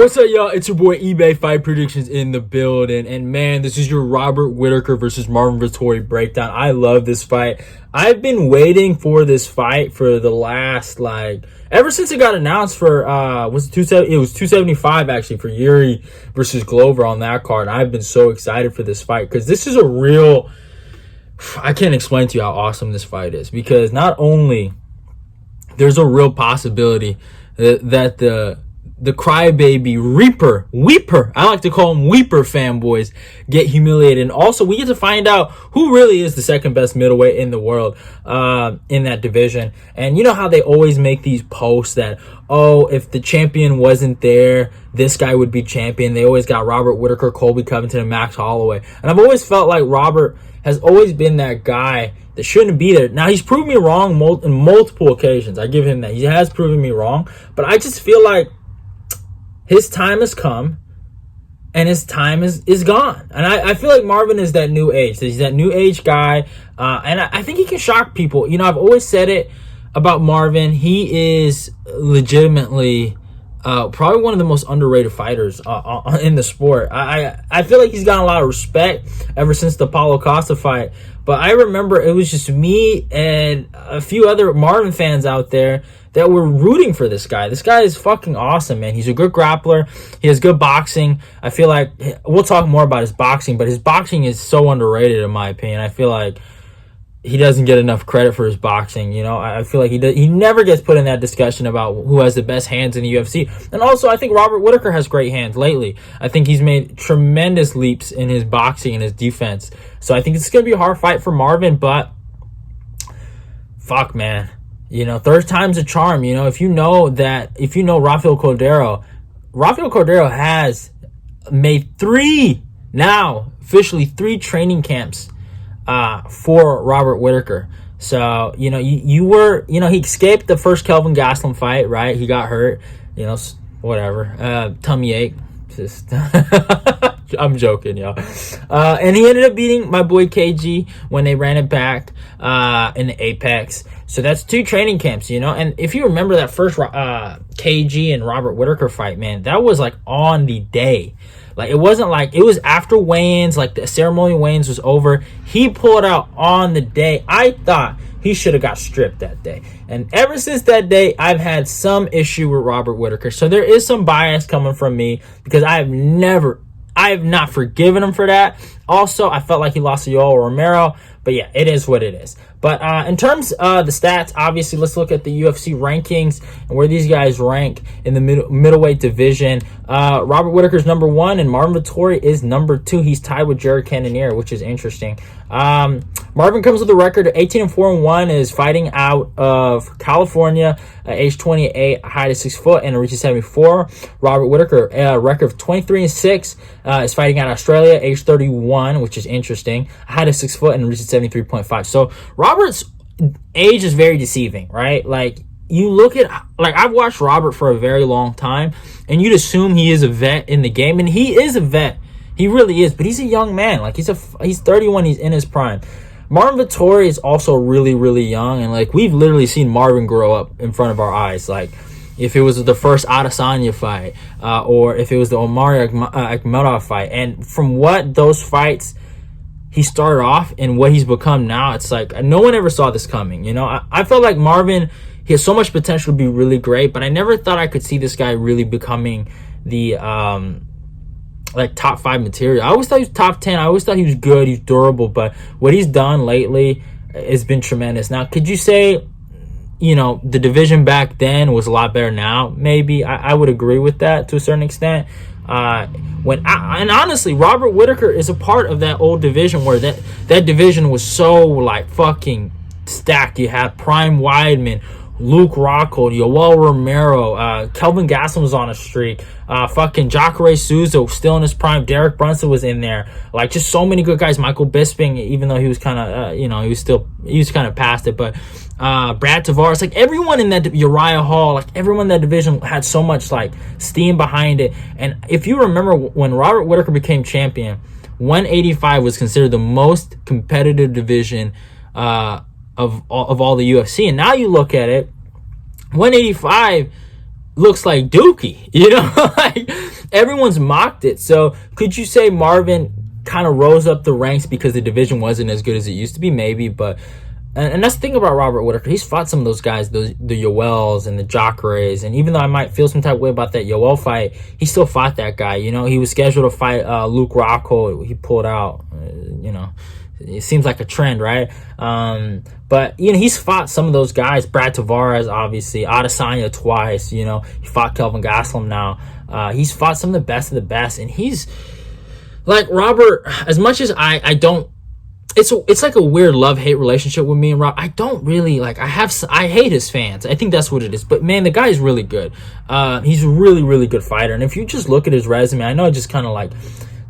What's up, y'all? It's your boy eBay Fight Predictions in the building. And man, this is your Robert Whittaker versus Marvin Vettori breakdown. I love this fight. I've been waiting for this fight for the last, ever since it got announced for, it was 275 actually for Yuri versus Glover on that card. I've been so excited for this fight because this is a real, I can't explain to you how awesome this fight is, because not only there's a real possibility that the crybaby weeper, I like to call them weeper fanboys, get humiliated. And also we get to find out who really is the second best middleweight in the world in that division. And you know how they always make these posts that, oh, if the champion wasn't there, this guy would be champion. They always got Robert Whittaker, Colby Covington, and Max Holloway. And I've always felt like Robert has always been that guy that shouldn't be there. Now, he's proven me wrong on multiple occasions. I give him that. He has proven me wrong. But I just feel like his time has come and his time is gone. And I feel like Marvin is that new age. He's that new age guy. And I think he can shock people. You know, I've always said it about Marvin. He is legitimately probably one of the most underrated fighters in the sport. I feel like he's gotten a lot of respect ever since the Paulo Costa fight. But I remember it was just me and a few other Marvin fans out there that were rooting for this guy. This guy is fucking awesome, man. He's a good grappler. He has good boxing. I feel like we'll talk more about his boxing, but his boxing is so underrated in my opinion. I feel like he doesn't get enough credit for his boxing. You know, I feel like he never gets put in that discussion about who has the best hands in the UFC. And also, I think Robert Whittaker has great hands lately. I think he's made tremendous leaps in his boxing and his defense. So I think it's going to be a hard fight for Marvin, but fuck, man. You know, third time's a charm. You know, if you know Rafael Cordero has made officially three training camps for Robert Whittaker. So, you know, he escaped the first Kelvin Gastelum fight, right? He got hurt, you know, whatever, tummy ache. Just I'm joking, y'all. And he ended up beating my boy KG when they ran it back in the Apex. So that's two training camps, you know. And if you remember that first KG and Robert Whittaker fight, man, that was like on the day. Like, it wasn't like, it was after weigh-ins, like the ceremonial weigh-ins was over. He pulled out on the day. I thought he should have got stripped that day. And ever since that day, I've had some issue with Robert Whittaker. So there is some bias coming from me because I have not forgiven him for that. Also, I felt like he lost to Yoel Romero. But yeah, it is what it is. But in terms of the stats, obviously, let's look at the UFC rankings and where these guys rank in the middleweight division. Robert Whittaker's number 1 and Marvin Vettori is number 2. He's tied with Jared Cannonier, which is interesting. Marvin comes with a record of 18-4-1, is fighting out of California, age 28, height of 6 foot, and reaches 74. Robert Whittaker, a record of 23-6, is fighting out of Australia, age 31, which is interesting, height of 6 foot, and reaches 73.5. So Robert's age is very deceiving, right? Like, you look at, like, I've watched Robert for a very long time, and you'd assume he is a vet in the game, and he is a vet. He really is, but he's a young man. Like, he's 31, he's in his prime. Marvin Vettori is also really, really young, and like, we've literally seen Marvin grow up in front of our eyes. Like, if it was the first Adesanya fight, or if it was the Omari Akhmedov fight, and from what those fights he started off and what he's become now, it's like no one ever saw this coming. You know, I felt like Marvin, he has so much potential to be really great, but I never thought I could see this guy really becoming the like top 5 material. I always thought he was top 10. I always thought he was good, he's durable, but what he's done lately has been tremendous. Now, could you say, you know, the division back then was a lot better now? Maybe. I would agree with that to a certain extent. And honestly, Robert Whittaker is a part of that old division where that division was so like fucking stacked. You had Prime Weidman, Luke Rockhold, Yoel Romero, Kelvin Gastelum was on a streak, fucking Jacare Souza still in his prime, Derek Brunson was in there, like, just so many good guys. Michael Bisping, even though he was kind of, you know, he was kind of past it, but Brad Tavares, like, everyone in that, Uriah Hall, like, everyone in that division had so much, like, steam behind it. And if you remember, when Robert Whittaker became champion, 185 was considered the most competitive division of all the UFC. And now you look at it, 185 looks like Dookie, you know? Like, everyone's mocked it. So could you say Marvin kind of rose up the ranks because the division wasn't as good as it used to be? Maybe, but and that's the thing about Robert Whittaker. He's fought some of those guys, the Yoels and the Jacares, and even though I might feel some type of way about that Yoel fight, he still fought that guy. You know, he was scheduled to fight Luke Rockhold. He pulled out. You know, it seems like a trend, right? But you know, he's fought some of those guys. Brad Tavares, obviously, Adesanya twice. You know, he fought Kelvin Gastelum now. He's fought some of the best, and he's like Robert. As much as I don't. It's like a weird love-hate relationship with me and Rob. I don't really like. I hate his fans. I think that's what it is. But man, the guy is really good. He's a really good fighter. And if you just look at his resume, I know I just kind of like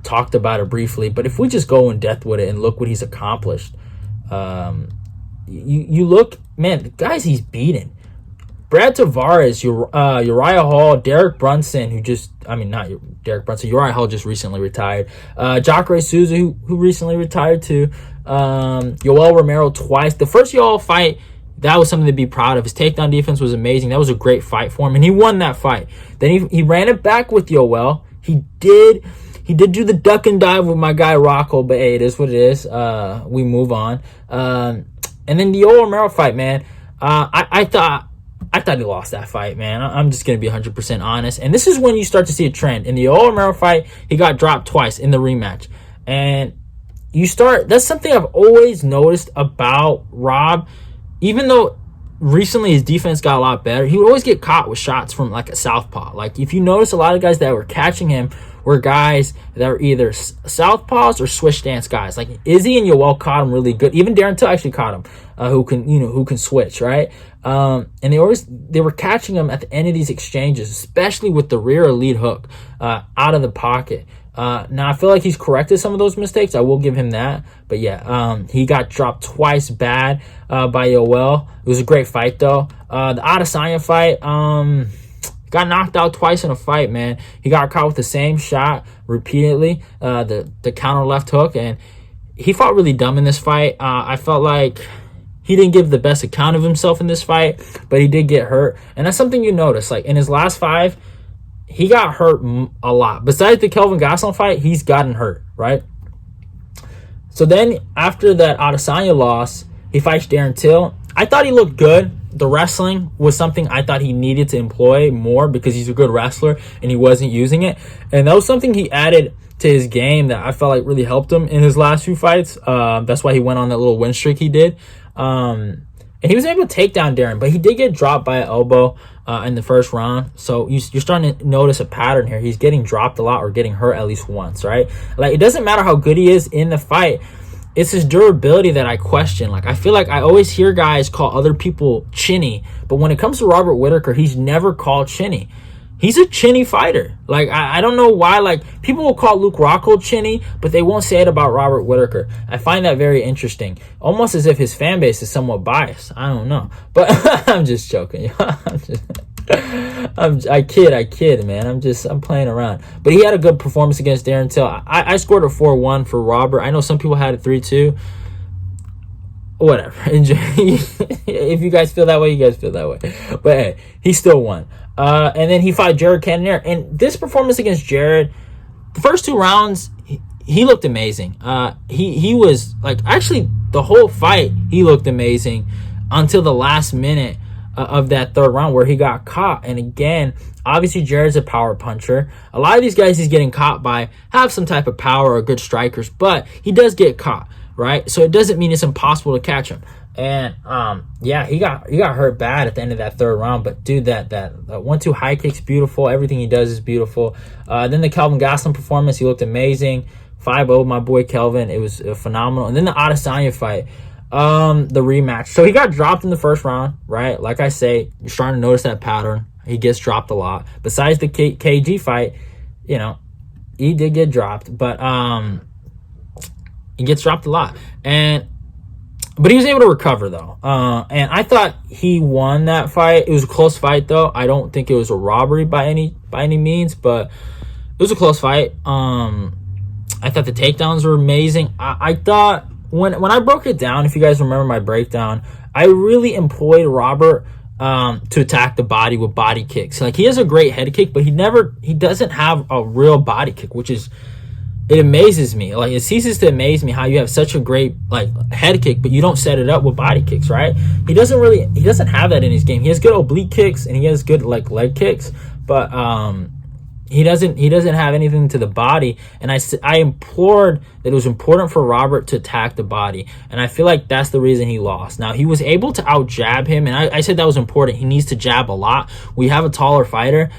talked about it briefly, but if we just go in depth with it and look what he's accomplished, you look, man, the guys he's beaten. Brad Tavares, Uriah Hall, Derek Brunson, Uriah Hall just recently retired. Jacare Souza, who recently retired too. Yoel Romero twice. The first Yoel fight, that was something to be proud of. His takedown defense was amazing. That was a great fight for him, and he won that fight. Then he ran it back with Yoel. He did do the duck and dive with my guy Rocco, but hey, it is what it is. We move on. And then the Yoel Romero fight, man. I thought he lost that fight, man. I'm just going to be 100% honest. And this is when you start to see a trend. In the Yoel Romero fight, he got dropped twice in the rematch. And that's something I've always noticed about Rob. Even though recently his defense got a lot better, he would always get caught with shots from like a southpaw. Like if you notice, a lot of guys that were catching him were guys that were either southpaws or switch stance guys. Like Izzy and Yoel caught him really good. Even Darren Till actually caught him, who can switch, right? And they were catching him at the end of these exchanges, especially with the rear lead hook out of the pocket. Now I feel like he's corrected some of those mistakes. I will give him that. But yeah, he got dropped twice bad by Yoel. It was a great fight though. The Adesanya fight, got knocked out twice in a fight, man. He got caught with the same shot repeatedly, the counter left hook, and he fought really dumb in this fight. I felt like he didn't give the best account of himself in this fight, but he did get hurt. And that's something you notice. Like in his last 5, he got hurt a lot. Besides the Kelvin Gastelum fight, he's gotten hurt, right? So then after that Adesanya loss, he fights Darren Till. I thought he looked good. The wrestling was something I thought he needed to employ more because he's a good wrestler and he wasn't using it. And that was something he added to his game that I felt like really helped him in his last few fights. That's why he went on that little win streak he did. And he was able to take down Darren, but he did get dropped by an elbow in the first round. So you're starting to notice a pattern here. He's getting dropped a lot or getting hurt at least once, right? Like it doesn't matter how good he is in the fight. It's his durability that I question. Like I feel like I always hear guys call other people chinny, but when it comes to Robert Whittaker, he's never called chinny. He's a chinny fighter. Like I don't know why. Like people will call Luke Rockhold chinny, but they won't say it about Robert Whittaker. I find that very interesting. Almost as if his fan base is somewhat biased. I don't know, but I'm just joking. I kid, man. I'm playing around. But he had a good performance against Darren Till. I scored a 4-1 for Robert. I know some people had a 3-2. Whatever. If you guys feel that way, you guys feel that way. But hey, he still won. And then he fought Jared Cannonier. And this performance against Jared, the first 2 rounds, he looked amazing. He was like, actually the whole fight, he looked amazing until the last minute of that 3rd round where he got caught. And again, obviously Jared's a power puncher. A lot of these guys he's getting caught by have some type of power or good strikers, but he does get caught, right? So it doesn't mean it's impossible to catch him. And yeah, he got hurt bad at the end of that 3rd round. But dude, that 1-2 high kick's beautiful. Everything he does is beautiful. Then the Kelvin Gastelum performance, he looked amazing. 5-0, my boy Kelvin. It was phenomenal. And then the Adesanya fight, the rematch. So he got dropped in the 1st round, right? Like I say, you're starting to notice that pattern. He gets dropped a lot. Besides the KG fight, you know, he did get dropped, but he gets dropped a lot. But he was able to recover though. And I thought he won that fight. It was a close fight though. I don't think it was a robbery by any means, but it was a close fight. I thought the takedowns were amazing. I thought when I broke it down, if you guys remember my breakdown, I really employed Robert to attack the body with body kicks. Like, he has a great head kick, but he doesn't have a real body kick, which is, it amazes me. Like, it ceases to amaze me how you have such a great like head kick, but you don't set it up with body kicks, right? He doesn't have that in his game. He has good oblique kicks and he has good like leg kicks, but he doesn't have anything to the body. And I implored that it was important for Robert to attack the body, and I feel like that's the reason he lost. Now, he was able to out jab him, and I said that was important. He needs to jab a lot. We have a taller fighter.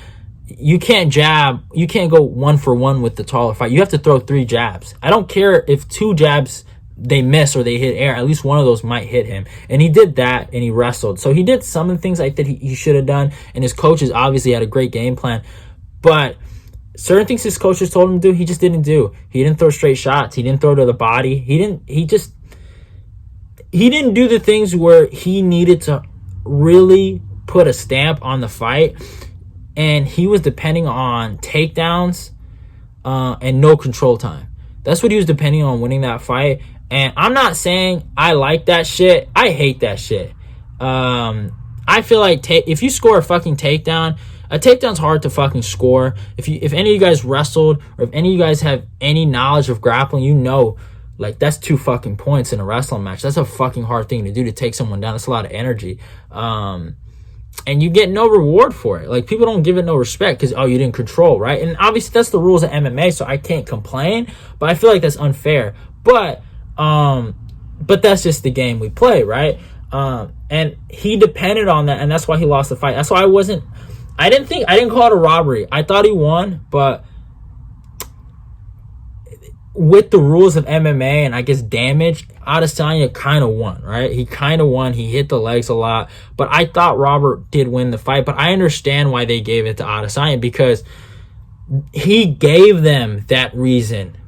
You can't jab. You can't go 1-for-1 with the taller fight. You have to throw 3 jabs. I don't care if 2 jabs they miss or they hit air. At least one of those might hit him. And he did that, and he wrestled. So he did some of the things I think he should have done. And his coaches obviously had a great game plan. But certain things his coaches told him to do, he just didn't do. He didn't throw straight shots. He didn't throw to the body. He didn't do the things where he needed to really put a stamp on the fight. And he was depending on takedowns and no control time. That's what he was depending on winning that fight. And I'm not saying I like that shit. I hate that shit. I feel like if you score a fucking takedown, a takedown's hard to fucking score. If any of you guys wrestled, or if any of you guys have any knowledge of grappling, you know, like, that's 2 fucking points in a wrestling match. That's a fucking hard thing to do, to take someone down. That's a lot of energy. And you get no reward for it. Like, people don't give it no respect because, oh, you didn't control, right? And obviously that's the rules of MMA, so I can't complain, but I feel like that's unfair. But that's just the game we play, right? And he depended on that, and that's why he lost the fight. That's why I didn't call it a robbery. I thought he won, but with the rules of MMA and I guess damage, Adesanya kind of won, right? He kind of won. He hit the legs a lot, but I thought Robert did win the fight. But I understand why they gave it to Adesanya, because he gave them that reason,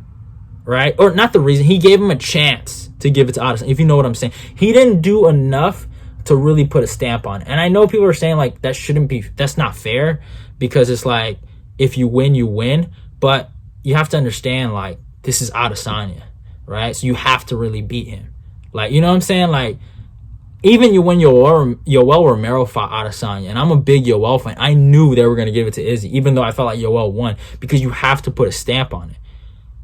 right? Or not the reason. He gave him a chance to give it to Adesanya, if you know what I'm saying. He didn't do enough to really put a stamp on it. And I know people are saying, like, that's not fair, because it's like, if you win, you win. But you have to understand, like, this is Adesanya, right? So you have to really beat him. Like, you know what I'm saying? Like, even when Yoel Romero fought Adesanya, and I'm a big Yoel fan, I knew they were going to give it to Izzy, even though I felt like Yoel won, because you have to put a stamp on it.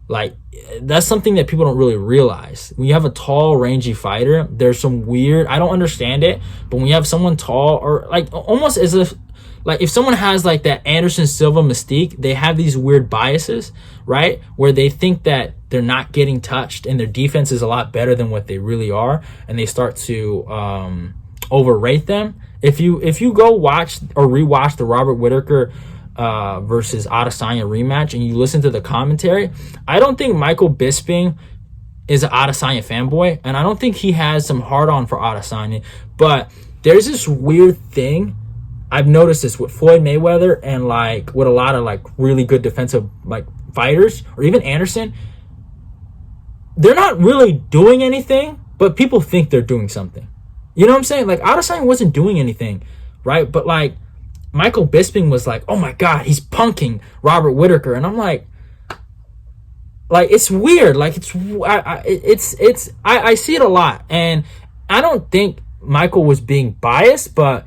Like, that's something that people don't really realize. When you have a tall, rangy fighter, there's some weird, I don't understand it, but when you have someone tall, or like almost as if, like, if someone has like that Anderson Silva mystique, they have these weird biases, right? Where they think that they're not getting touched and their defense is a lot better than what they really are, and they start to overrate them. If you go watch or rewatch the Robert Whittaker versus Adesanya rematch and you listen to the commentary, I don't think Michael Bisping is an Adesanya fanboy, and I don't think he has some hard-on for Adesanya, but there's this weird thing. I've noticed this with Floyd Mayweather and like with a lot of like really good defensive like fighters, or even Anderson. They're not really doing anything, but people think they're doing something. You know what I'm saying? Like, Adesanya wasn't doing anything, right? But like Michael Bisping was like, oh my God, he's punking Robert Whittaker. And I'm like it's weird. Like, I see it a lot. And I don't think Michael was being biased, but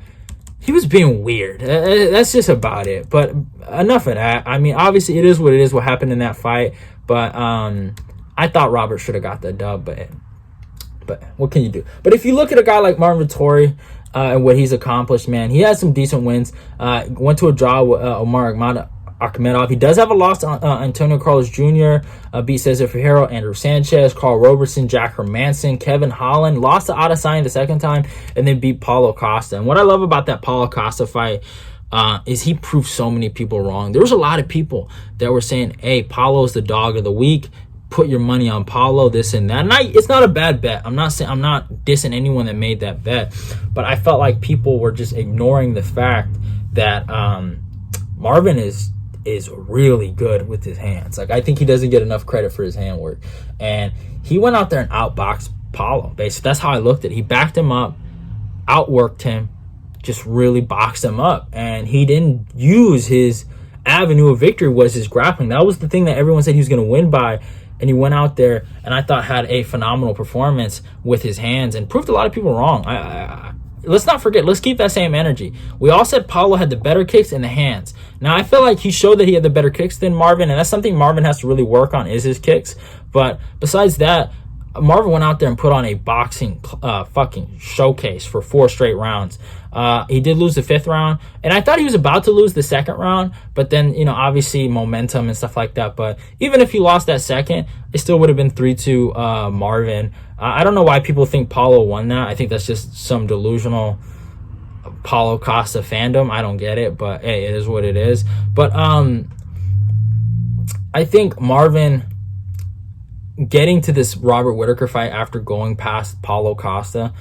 he was being weird. That's just about it. But enough of that. I mean, obviously it is what it is, what happened in that fight. But I thought Robert should have got the dub, but what can you do? But if you look at a guy like Marvin Vettori and what he's accomplished, man, he has some decent wins. Went to a draw with Omar Akhmedov. He does have a loss to Antonio Carlos Jr., beat Cesar Ferreiro, Andrew Sanchez, Carl Roberson, Jack Hermanson, Kevin Holland, lost to Adesanya the second time, and then beat Paulo Costa. And what I love about that Paulo Costa fight is he proved so many people wrong. There was a lot of people that were saying, hey, Paulo's the dog of the week. Put your money on Paulo, this and that. And it's not a bad bet. I'm not dissing anyone that made that bet, but I felt like people were just ignoring the fact that Marvin is really good with his hands. Like, I think he doesn't get enough credit for his handwork, and he went out there and outboxed Paulo. Basically, that's how I looked at it. He backed him up, outworked him, just really boxed him up, and he didn't use his avenue of victory was his grappling. That was the thing that everyone said he was going to win by. And he went out there and I thought had a phenomenal performance with his hands and proved a lot of people wrong. let's not forget, let's keep that same energy. We all said Paulo had the better kicks and the hands. Now, I feel like he showed that he had the better kicks than Marvin, and that's something Marvin has to really work on, is his kicks. But besides that, Marvin went out there and put on a boxing fucking showcase for 4 straight rounds. He did lose the 5th round, and I thought he was about to lose the 2nd round, but then, you know, obviously momentum and stuff like that. But even if he lost that 2nd, it still would have been 3-2 Marvin. I don't know why people think Paulo won that. I think that's just some delusional Paulo Costa fandom. I don't get it, but hey, it is what it is. But I think Marvin getting to this Robert Whittaker fight after going past Paulo Costa,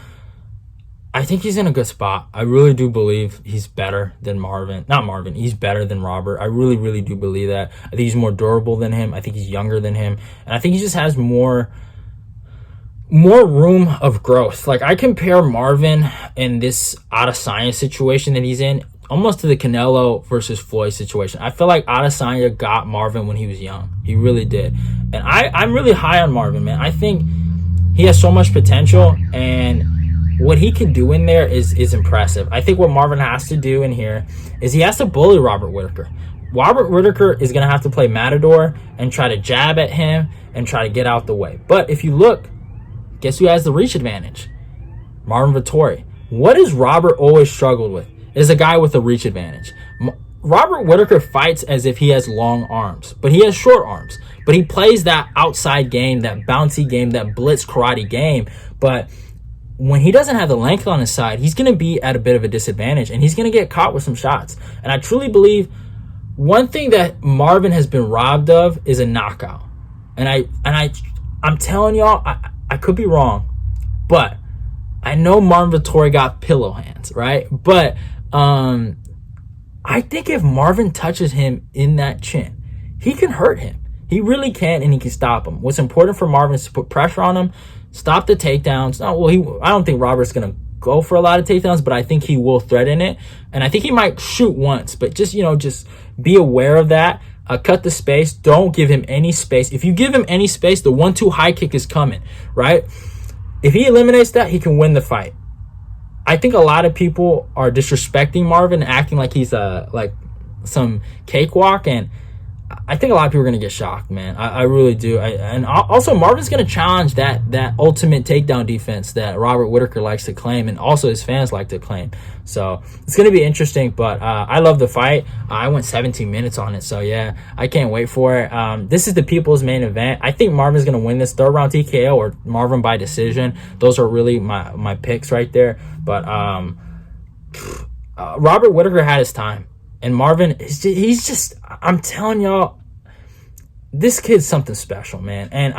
I think he's in a good spot. I really do believe he's better than Marvin. Not Marvin. He's better than Robert. I really, really do believe that. I think he's more durable than him. I think he's younger than him. And I think he just has more room of growth. Like, I compare Marvin in this Adesanya situation that he's in almost to the Canelo versus Floyd situation. I feel like Adesanya got Marvin when he was young. He really did. And I'm really high on Marvin, man. I think he has so much potential, and what he can do in there is impressive. I think what Marvin has to do in here is he has to bully Robert Whittaker. Robert Whittaker is going to have to play Matador and try to jab at him and try to get out the way. But if you look, guess who has the reach advantage? Marvin Vettori. What has Robert always struggled with? Is a guy with a reach advantage. Robert Whittaker fights as if he has long arms, but he has short arms. But he plays that outside game, that bouncy game, that blitz karate game. But when he doesn't have the length on his side, he's going to be at a bit of a disadvantage, and he's going to get caught with some shots. And I truly believe one thing that Marvin has been robbed of is a knockout. And I'm telling y'all, I could be wrong, but I know Marvin Vettori got pillow hands, right? But I think if Marvin touches him in that chin, he can hurt him. He really can, and he can stop him. What's important for Marvin is to put pressure on him, stop the takedowns. I don't think Robert's going to go for a lot of takedowns, but I think he will threaten it. And I think he might shoot once, but just be aware of that. Cut the space. Don't give him any space. If you give him any space, the 1-2 high kick is coming, right? If he eliminates that, he can win the fight. I think a lot of people are disrespecting Marvin, acting like he's like some cakewalk, and I think a lot of people are going to get shocked, man. I really do. And also, Marvin's going to challenge that ultimate takedown defense that Robert Whittaker likes to claim, and also his fans like to claim. So it's going to be interesting, but I love the fight. I went 17 minutes on it, so yeah, I can't wait for it. This is the people's main event. I think Marvin's going to win this 3rd round TKO or Marvin by decision. Those are really my picks right there. But Robert Whittaker had his time. And Marvin, he's just, I'm telling y'all, this kid's something special, man. And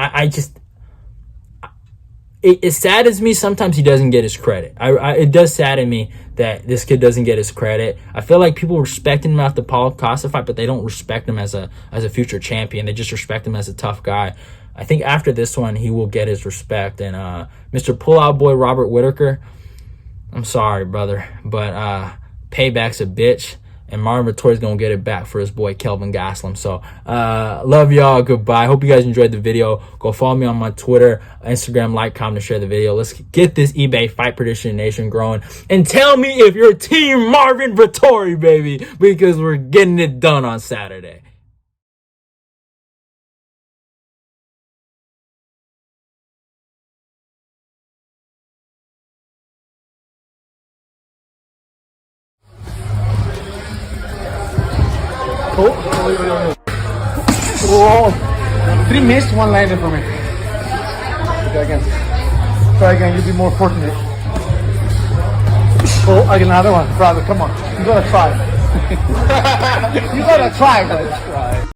it saddens me sometimes he doesn't get his credit. It does sadden me that this kid doesn't get his credit. I feel like people respect him after the Paulo Costa fight, but they don't respect him as a future champion. They just respect him as a tough guy. I think after this one, he will get his respect. And Mr. Pullout Boy Robert Whittaker, I'm sorry, brother, but payback's a bitch. And Marvin Vettori's going to get it back for his boy Kelvin Gastelum. So, love y'all. Goodbye. Hope you guys enjoyed the video. Go follow me on my Twitter, Instagram, like, comment, and share the video. Let's get this eBay Fight Prediction Nation growing. And tell me if you're Team Marvin Vettori, baby, because we're getting it done on Saturday. Oh, 3 missed, 1 landed for me. Try again, you'll be more fortunate. Oh, another one, brother, come on. You gotta try. You gotta try, brother.